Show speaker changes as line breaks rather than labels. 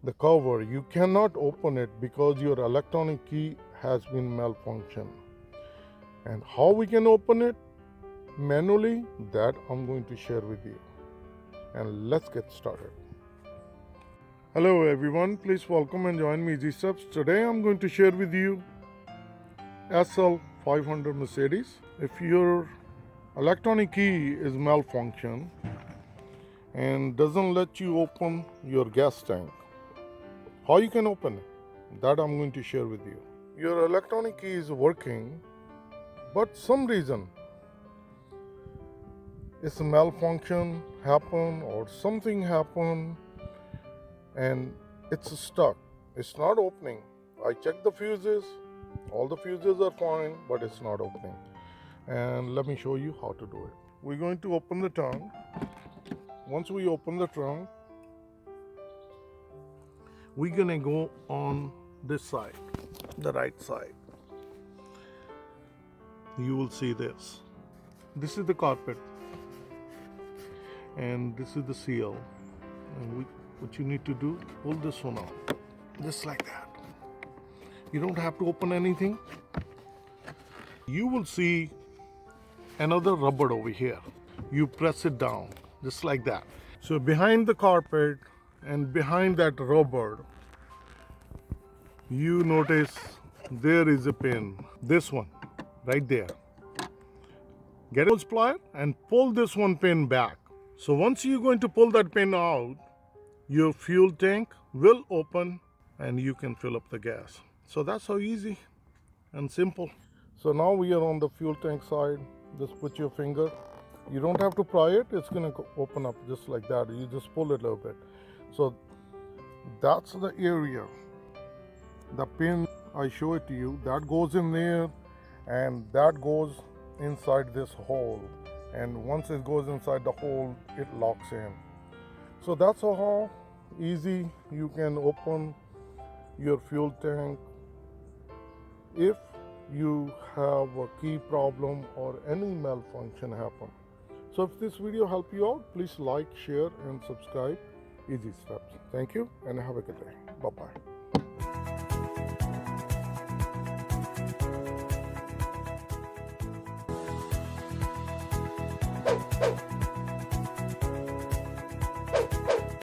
the cover, you cannot open it because your electronic key has been malfunctioned. And how we can open it manually, that I'm going to share with you. And let's get started. Hello everyone, please welcome and join me Easy Steps. Today I'm going to share with you SL500 Mercedes. If your electronic key is malfunction and doesn't let you open your gas tank, how you can open it, that I'm going to share with you. Your electronic key is working, but some reason it's a malfunction happen or something happen and it's stuck. It's not opening. I checked the fuses, all the fuses are fine, but it's not opening. And let me show you how to do it. We're going to open the trunk. Once we open the trunk, we're gonna go on this side, the right side. You will see this. This is the carpet, and this is the seal. And what you need to do, pull this one out, just like that. You don't have to open anything. You will see another rubber over here. You press it down, just like that. So behind the carpet and behind that rubber, you notice there is a pin, this one right there. Get a plier and pull this one pin back. So once you're going to pull that pin out, your fuel tank will open and you can fill up the gas. So that's how easy and simple. So now we are on the fuel tank side. Just put your finger. You don't have to pry it. It's going to open up just like that. You just pull it a little bit. So that's the area. The pin, I show it to you, that goes in there and that goes inside this hole. And once it goes inside the hole, it locks in. So that's how easy you can open your fuel tank if you have a key problem or any malfunction happen. So if this video helped you out, please like, share and subscribe. Easy Steps. Thank you and have a good day. Bye-bye.